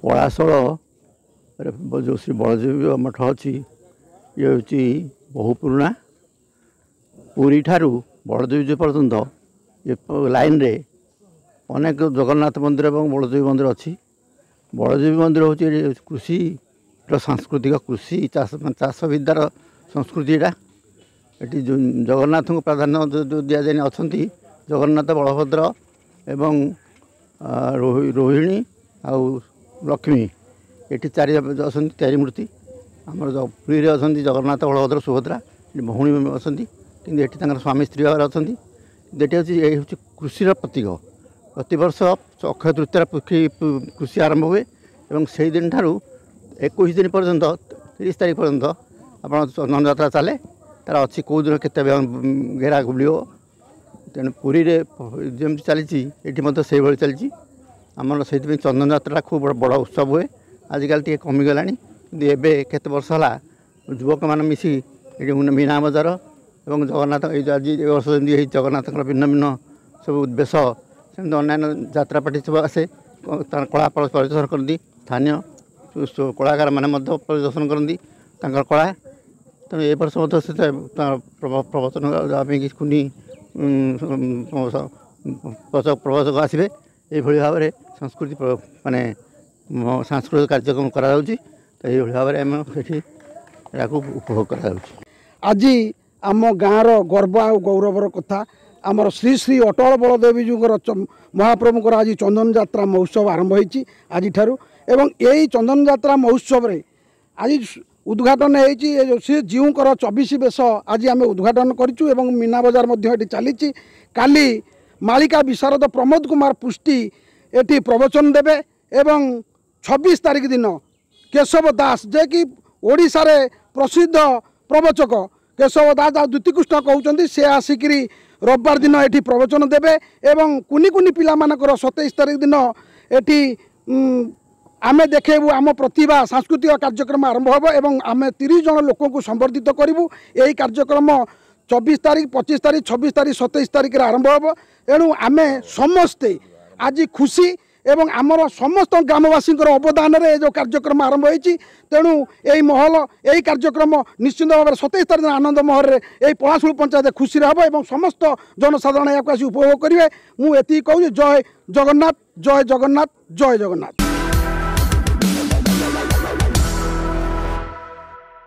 पलाशल जो श्री बलदेव मठ अच्छी ये हूँ बहु पुराणा पुरी ठारू बलदेव पर्यंत ये लाइन रे अनेक जगन्नाथ मंदिर और बलदेव मंदिर अच्छी। बलदेव मंदिर हूँ कृषि सांस्कृतिक कृषि चाष विद्यार संस्कृति ये जगन्नाथ को प्राधान्य जो दि जाए अच्छा जगन्नाथ बलभद्र एवं रोहिणी आउ लक्ष्मी ये चारि अच्छा चारि मूर्ति आम पुरी में अच्छा जगन्नाथ बलभद्र सुभद्रा भौणी अच्छा कि स्वामी स्त्री भाव अच्छा ये हूँ कृषि प्रतीक प्रतिवर्ष अक्षय तृतीय कृषि आरंभ हुए और से दिन ठारू 21 दिन पर्यंत 30 तारीख पर्यंत आप चंदन यात्रा चले तार अच्छी कौ दिन के घेरा बुलियो तेणु पुरी जमी चली से भाई चली आमर से चंदन यात्रा खूब बड़ उत्सव हुए आजिकल टे कमिगला कि केत वर्ष है युवक मान मिसी ये मीना बजार और जगन्नाथ आज वर्ष जगन्नाथ भिन्न भिन्न सब बेश सेमती अन्य यात्रा पार्टी सब आसे कला प्रदर्शन करती स्थानीय कलाकार मैंने प्रदर्शन करती कला तेणु ए वर्ष से प्रवचन कुनी प्रवचक आसवे ये भाव में संस्कृति माने सांस्कृतिक कार्यक्रम करा भाव में उपभोग करा आज आम गाँव गर्व आ गौरवर कथा आमर श्री श्री अटल बलदेवजीर महाप्रभुकर आज चंदन यात्रा महोत्सव आरंभ होती आज ठारू एवं यही चंदन यात्रा महोत्सव रे आज उद्घाटन हो श्री जीवर 24 बेश आज आम उद्घाटन करूँ मीना बजार चली काली मालिका विशारद प्रमोद कुमार पुष्टि एटी प्रवचन देवे एवं 26 तारीख दिन केशव दास जे कि ओडिशा रे प्रसिद्ध प्रवचक केशव दास द्युतिकृष्ण कहते से आसिकी रविवार दिन एटी प्रवचन देवे एवं कुनी कुनी पिला मानकर 27 तारीख दिन एटी आमे देखेबू आम प्रतिभा सांस्कृतिक कार्यक्रम आरंभ होब एवं आमे 30 जन लोक को संबर्धित करूँ यही कार्यक्रम 24 तारीख 25 तारीख 26 तारीख 27 तारीख आरंभ होब एणु आमे समस्ते आज खुशी एवं आमर समस्त ग्रामवासी अवदान रे जो कार्यक्रम आरंभ होती तेणु यही महल यही कार्यक्रम निश्चित भाव में 27 तारीख आनंद महल में यही पलाशुल पंचायत खुशी हम और समस्त जनसाधारण या उपभोग करेंगे मुझे कहूँ जय जगन्नाथ जय जगन्नाथ जय जगन्नाथ।